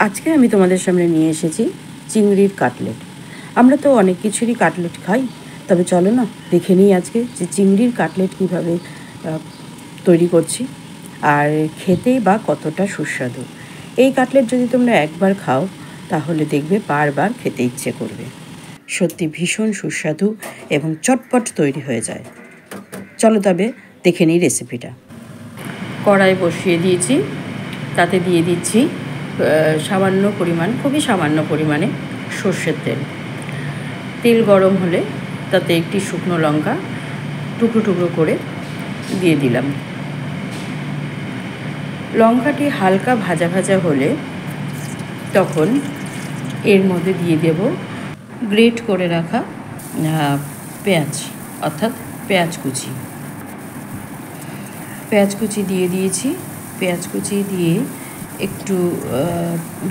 আজকে আমি তোমাদের সামনে নিয়ে এসেছি চিংড়ির কাটলেট। আমরা তো অনেক কিছুরই কাটলেট খাই, তবে চলো না দেখে নিই আজকে যে চিংড়ির কাটলেট কীভাবে তৈরি করছি আর খেতেই বা কতটা সুস্বাদু। এই কাটলেট যদি তোমরা একবার খাও তাহলে দেখবে বারবার খেতে ইচ্ছে করবে। সত্যি ভীষণ সুস্বাদু এবং চটপট তৈরি হয়ে যায়। চলো তবে দেখে নিই রেসিপিটা। কড়াই বসিয়ে দিয়েছি, তাতে দিয়ে দিচ্ছি সামান্য পরিমাণ, খুবই সামান্য পরিমাণে সর্ষের তেল। তেল গরম হলে তাতে একটি শুকনো লঙ্কা টুকরো টুকরো করে দিয়ে দিলাম। লঙ্কাটি হালকা ভাজা ভাজা হলে তখন এর মধ্যে দিয়ে দেব গ্রেট করে রাখা পেঁয়াজ, অর্থাৎ পেঁয়াজ কুচি দিয়ে দিয়েছি। পেঁয়াজ কুচি দিয়ে একটু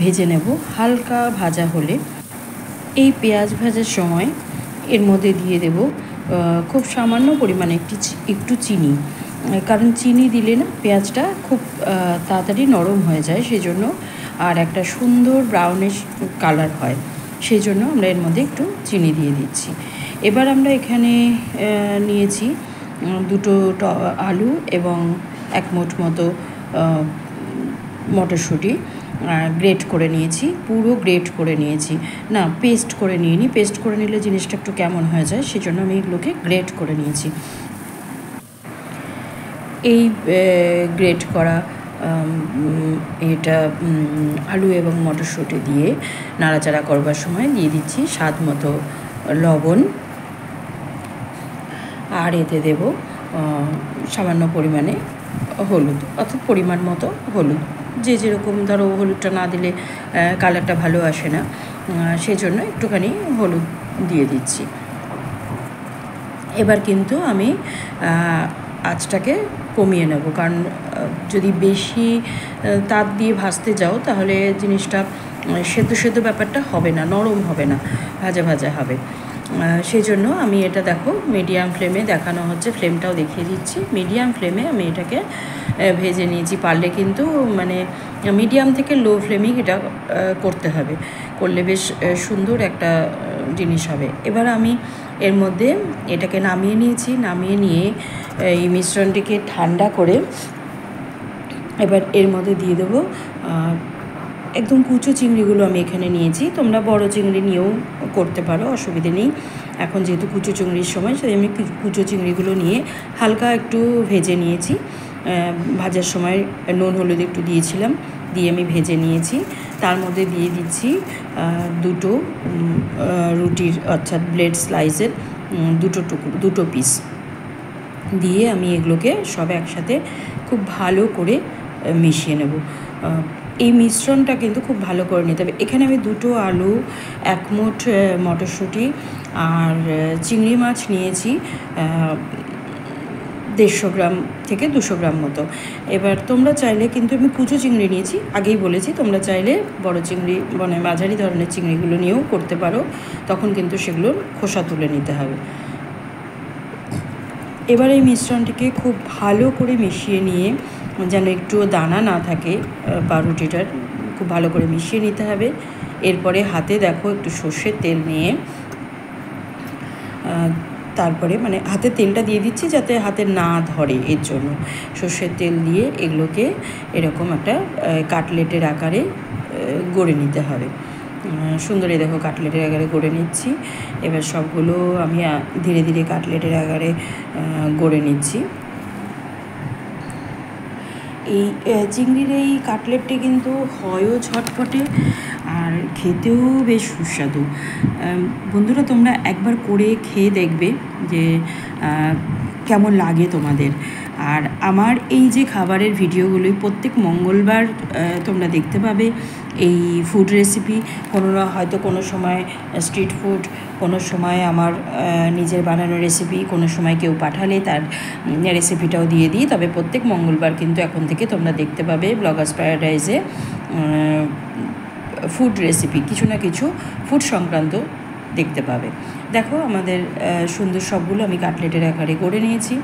ভেজে নেব। হালকা ভাজা হলে এই পেঁয়াজ ভাজার সময় এর মধ্যে দিয়ে দেব খুব সামান্য পরিমাণে একটু চিনি, কারণ চিনি দিলে না পেঁয়াজটা খুব তাড়াতাড়ি নরম হয়ে যায়, সেই জন্য আর একটা সুন্দর ব্রাউনিশ কালার হয়, সেই জন্য আমরা এর মধ্যে একটু চিনি দিয়ে দিচ্ছি। এবার আমরা এখানে নিয়েছি দুটো আলু এবং এক মুঠ মতো মটরশুঁটি গ্রেট করে নিয়েছি, পুরো গ্রেট করে নিয়েছি, না পেস্ট করে নিইনি। পেস্ট করে নিলে জিনিসটা একটু কেমন হয়ে যায়, সেই জন্য আমি এগুলোকে গ্রেট করে নিয়েছি। এই গ্রেট করা এটা আলু এবং মটরশুঁটি দিয়ে নাড়াচাড়া করবার সময় দিয়ে দিচ্ছি স্বাদ মতো লবণ, আর এতে দেব সামান্য পরিমাণে হলুদ, অর্থাৎ পরিমাণ মতো হলুদ। যে যেরকম, ধরো হলুদটা না দিলে কালারটা ভালো আসে না, সেই জন্য একটুখানি হলুদ দিয়ে দিচ্ছি। এবার কিন্তু আমি আঁচটাকে কমিয়ে নেব, কারণ যদি বেশি তাপ দিয়ে ভাজতে যাও তাহলে জিনিসটা সেদ্ধ ব্যাপারটা হবে না, নরম হবে না, ভাজা ভাজা হবে। সেই জন্য আমি এটা দেখো মিডিয়াম ফ্লেমে দেখানো হচ্ছে, ফ্লেমটাও দেখিয়ে দিচ্ছি। মিডিয়াম ফ্লেমে আমি এটাকে ভেজে নিয়েছি। পারলে কিন্তু মানে মিডিয়াম থেকে লো ফ্লেমেই এটা করতে হবে, করলে বেশ সুন্দর একটা জিনিস হবে। এবার আমি এর মধ্যে এটাকে নামিয়ে নিয়েছি। নামিয়ে নিয়ে এই মিশ্রণটিকে ঠান্ডা করে এবার এর মধ্যে দিয়ে দেবো একদম কুচো চিংড়িগুলো আমি এখানে নিয়েছি। তোমরা বড় চিংড়ি নিয়েও করতে পারো, অসুবিধে নেই। এখন যেহেতু কুচো চিংড়ির সময়, সেই আমি কুচো চিংড়িগুলো নিয়ে হালকা একটু ভেজে নিয়েছি। ভাজার সময় নুন হলুদ একটু দিয়েছিলাম, দিয়ে আমি ভেজে নিয়েছি। তার মধ্যে দিয়ে দিচ্ছি দুটো রুটির, অর্থাৎ ব্লেড স্লাইসের দুটো পিস দিয়ে আমি এগুলোকে সব একসাথে খুব ভালো করে মিশিয়ে নেব। এই মিশ্রণটা কিন্তু খুব ভালো করে নিতে হবে। এখানে আমি দুটো আলু, এক মুঠ মটরশুঁটি আর চিংড়ি মাছ নিয়েছি 150 গ্রাম থেকে 200 গ্রাম মতো। এবার তোমরা চাইলে, কিন্তু আমি কুচো চিংড়ি নিয়েছি, আগেই বলেছি, তোমরা চাইলে বড় চিংড়ি মানে মাঝারি ধরনের চিংড়িগুলো নিয়েও করতে পারো, তখন কিন্তু সেগুলোর খোসা তুলে নিতে হবে। এবার এই মিশ্রণটিকে খুব ভালো করে মিশিয়ে নিয়ে, যেন একটুও দানা না থাকে পাউরুটিটার, খুব ভালো করে মিশিয়ে নিতে হবে। এরপরে হাতে দেখো একটু সর্ষের তেল নিয়ে, তারপরে মানে হাতে তেলটা দিয়ে দিচ্ছি যাতে হাতে না ধরে, এর জন্য সর্ষের তেল দিয়ে এগুলোকে এরকম একটা কাটলেটের আকারে গড়ে নিতে হবে। সুন্দরই দেখো কাটলেটের আকারে গড়ে নিচ্ছি। এবার সবগুলো আমি ধীরে ধীরে কাটলেটের আকারে গড়ে নিচ্ছি। এই চিংড়ির এই কাটলেটটি কিন্তু হয়ও ঝটপটে আর খেতেও বেশ সুস্বাদু। বন্ধুরা, তোমরা একবার করে খেয়ে দেখবে যে কেমন লাগে তোমাদের। আর আমার এই যে খাবারের ভিডিওগুলোই প্রত্যেক মঙ্গলবার তোমরা দেখতে পাবে এই ফুড রেসিপি। হয়তো কোনো সময় স্ট্রিট ফুড, কোনো সময় আমার নিজের বানানো রেসিপি, কোনো সময় কেউ পাঠালে তার রেসিপিটাও দিয়ে দিই। তবে প্রত্যেক মঙ্গলবার কিন্তু এখন থেকে তোমরা দেখতে পাবে ব্লগার্স প্যারাডাইজে ফুড রেসিপি, কিছু না কিছু ফুড সংক্রান্ত দেখতে পাবে। দেখো আমাদের সুন্দর সবগুলো আমি কাটলেটের আকারে করে নিয়েছি।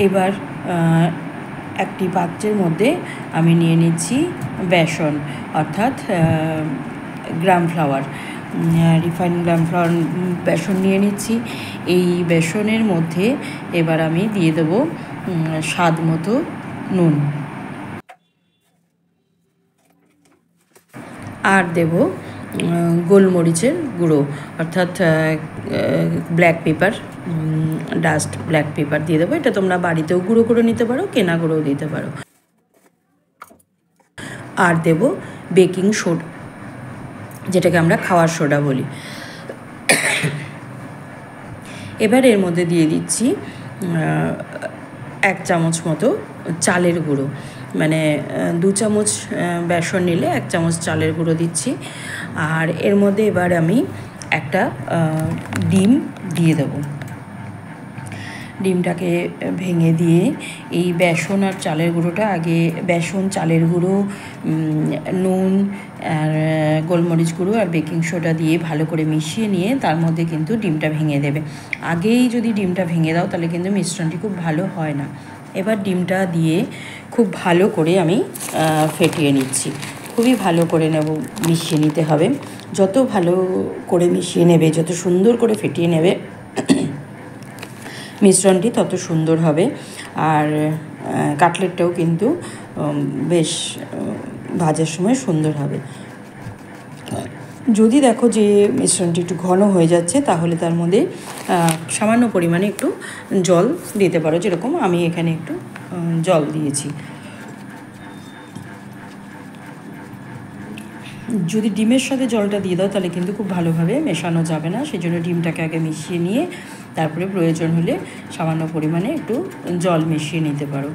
এবার একটি পাত্রের মধ্যে আমি নিয়ে নিচ্ছি বেসন অর্থাৎ গ্রাম ফ্লাওয়ার, রিফাইন্ড গ্রাম ফ্লাওয়ার বেসন নিয়ে নিচ্ছি। এই বেসনের মধ্যে এবার আমি দিয়ে দেবো স্বাদ মতো নুন, আর দেব গোলমরিচের গুঁড়ো অর্থাৎ black pepper, dust black pepper দিয়ে দেবো। এটা তোমরা বাড়িতেও গুঁড়ো করে নিতে পারো, কেনা গুঁড়োও দিতে পারো। আর দেব বেকিং সোডা, যেটাকে আমরা খাওয়ার সোডা বলি। এবার এর মধ্যে দিয়ে দিচ্ছি 1 চামচ মতো চালের গুঁড়ো, মানে 2 চামচ বেসন নিলে 1 চামচ চালের গুঁড়ো দিচ্ছি। আর এর মধ্যে এবার আমি একটা ডিম দিয়ে দেবো। ডিমটাকে ভেঙে দিয়ে এই বেসন আর চালের গুঁড়োটা আগে, বেসন, চালের গুঁড়ো, নুন আর গোলমরিচ গুঁড়ো আর বেকিং সোডা দিয়ে ভালো করে মিশিয়ে নিয়ে তার মধ্যে কিন্তু ডিমটা ভেঙে দেবে। আগেই যদি ডিমটা ভেঙে দাও তাহলে কিন্তু মিশ্রণটি খুব ভালো হয় না। এবার ডিমটা দিয়ে খুব ভালো করে আমি ফেটিয়ে নিচ্ছি। খুবই ভালো করে নেব, মিশিয়ে নিতে হবে। যত ভালো করে মিশিয়ে নেবে, যত সুন্দর করে ফেটিয়ে নেবে মিশ্রণটি, তত সুন্দর হবে। আর কাটলেটটাও কিন্তু বেশ ভাজার সময় সুন্দর হবে। যদি দেখো যে মিশ্রণটি একটু ঘন হয়ে যাচ্ছে, তাহলে তার মধ্যে সামান্য পরিমাণে একটু জল দিতে পারো, যেরকম আমি এখানে একটু জল দিয়েছি। যদি ডিমের সাথে জলটা দিয়ে দাও তাহলে কিন্তু খুব ভালোভাবে মেশানো যাবে না। সেই জন্য ডিমটাকে আগে মিশিয়ে নিয়ে তারপরে প্রয়োজন হলে সামান্য পরিমাণে একটু জল মিশিয়ে নিতে পারো।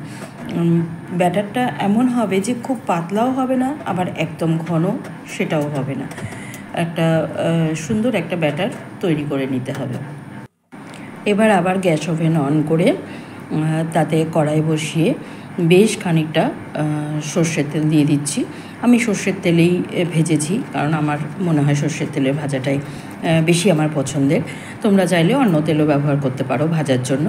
ব্যাটারটা এমন হবে যে খুব পাতলাও হবে না, আবার একদম ঘন সেটাও হবে না। একটা সুন্দর একটা ব্যাটার তৈরি করে নিতে হবে। এবার আবার গ্যাস ওভেন অন করে তাতে কড়াই বসিয়ে বেশ খানিকটা সর্ষের তেল দিয়ে দিচ্ছি। আমি সর্ষের তেলেই ভেজেছি, কারণ আমার মনে হয় সর্ষের তেলের ভাজাটাই বেশি আমার পছন্দের। তোমরা চাইলে অন্য তেলও ব্যবহার করতে পারো ভাজার জন্য।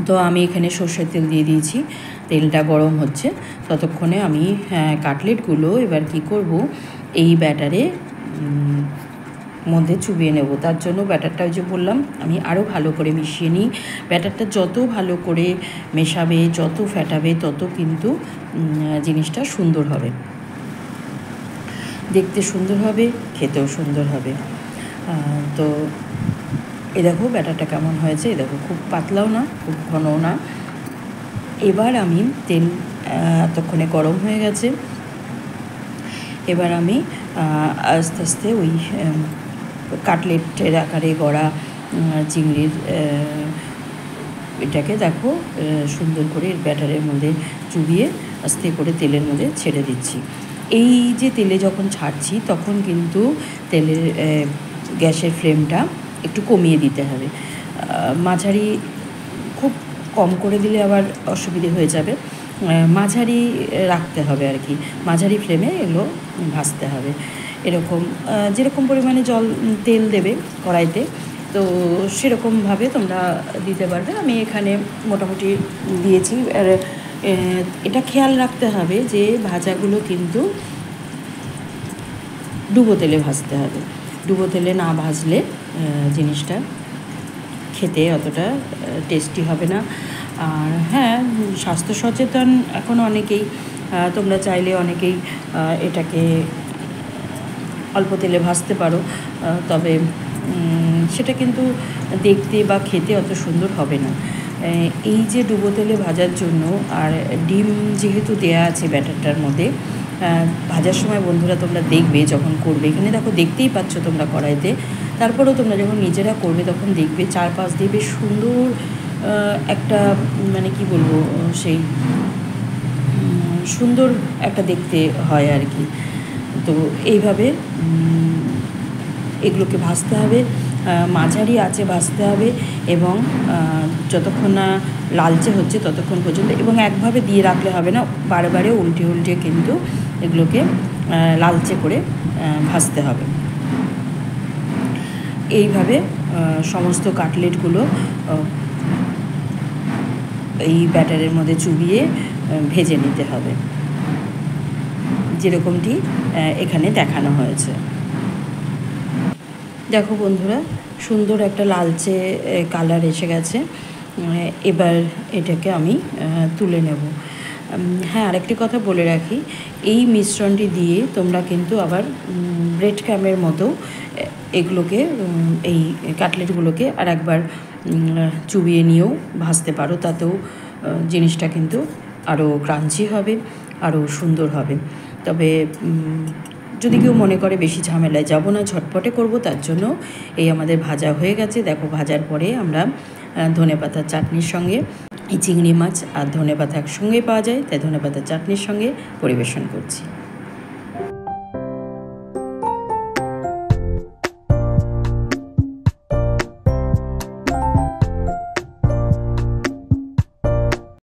তো আমি এখানে সর্ষের তেল দিয়ে দিয়েছি, তেলটা গরম হচ্ছে। ততক্ষণে আমি কাটলেটগুলো এবার কি করব, এই ব্যাটারে মধ্যে চুবিয়ে নেব। তার জন্য ব্যাটারটা, ওই যে বললাম, আমি আরও ভালো করে মিশিয়ে নিই। ব্যাটারটা যত ভালো করে মেশাবে, যত ফেটাবে, তত কিন্তু জিনিসটা সুন্দর হবে, দেখতে সুন্দর হবে, খেতেও সুন্দর হবে। তো এ দেখো ব্যাটারটা কেমন হয়েছে, এ দেখো খুব পাতলাও না, খুব ঘনও না। এবার আমি তেল এতক্ষণে গরম হয়ে গেছে। এবার আমি আস্তে আস্তে ওই কাটলেটের আকারে গড়া চিংড়ির এটাকে দেখো সুন্দর করে ব্যাটারের মধ্যে চুবিয়ে আস্তে করে তেলের মধ্যে ছেড়ে দিচ্ছি। এই যে তেলে যখন ছাড়ছি তখন কিন্তু তেলের গ্যাসের ফ্লেমটা একটু কমিয়ে দিতে হবে। মাঝারি, খুব কম করে দিলে আবার অসুবিধে হয়ে যাবে। মাঝারি রাখতে হবে আর কি, মাঝারি ফ্লেমে এগুলো ভাজতে হবে। এরকম যেরকম পরিমাণে তেল দেবে কড়াইতে, তো সেরকমভাবে তোমরা দিতে পারবে। আমি এখানে মোটামুটি দিয়েছি। আর এটা খেয়াল রাখতে হবে যে ভাজাগুলো কিন্তু ডুবো তেলে ভাজতে হবে। ডুবো তেলে না ভাজলে জিনিসটা খেতে অতটা টেস্টি হবে না। আর হ্যাঁ, স্বাস্থ্য সচেতন এখন অনেকেই, তোমরা চাইলে অনেকেই এটাকে অল্প তেলে ভাজতে পারো, তবে সেটা কিন্তু দেখতে বা খেতে অত সুন্দর হবে না। এই যে ডুবো তেলে ভাজার জন্য, আর ডিম যেহেতু দেয়া আছে ব্যাটারটার মধ্যে, ভাজার সময় বন্ধুরা তোমরা দেখবে যখন করবে, এখানে দেখো দেখতেই পাচ্ছ তোমরা কড়াইতে, তারপরেও তোমরা যখন নিজেরা করবে তখন দেখবে চারপাশ দিয়ে বেশ সুন্দর একটা, মানে কি বলবো, সেই সুন্দর একটা দেখতে হয় আর কি। তো এইভাবে এগুলোকে ভাজতে হবে, মাঝারি আঁচে ভাজতে হবে, এবং যতক্ষণ না লালচে হচ্ছে ততক্ষণ পর্যন্ত। এবং একভাবে দিয়ে রাখলে হবে না, বারে বারে উল্টে উল্টে কিন্তু এগুলোকে লালচে করে ভাজতে হবে। এইভাবে সমস্ত কাটলেটগুলো এই ব্যাটারের মধ্যে চুবিয়ে ভেজে নিতে হবে। যেরকমটি এখানে দেখানো হয়েছে। দেখো বন্ধুরা, সুন্দর একটা লালচে কালার এসে গেছে। এবার এটাকে আমি তুলে নেব। হ্যাঁ, আরেকটি কথা বলে রাখি, এই মিশ্রণটি দিয়ে তোমরা কিন্তু আবার ব্রেড ক্রামের মতো এগুলোকে, এই কাটলেটগুলোকে আর একবার চুবিয়ে নিয়েও ভাজতে পারো। তাতেও জিনিসটা কিন্তু আরও ক্রাঞ্চি হবে, আরও সুন্দর হবে। তবে যদি কেউ মনে করে বেশি ঝামেলায় যাব না, ঝটপটে করব, তার জন্য এই আমাদের ভাজা হয়ে গেছে। দেখো, ভাজার পরে আমরা ধনেপাতার চাটনির সঙ্গে, এই চিংড়ি মাছ আর ধনেপাতা একসঙ্গেই পাওয়া যায়, তাই ধনেপাতার চাটনির সঙ্গে পরিবেশন করছি।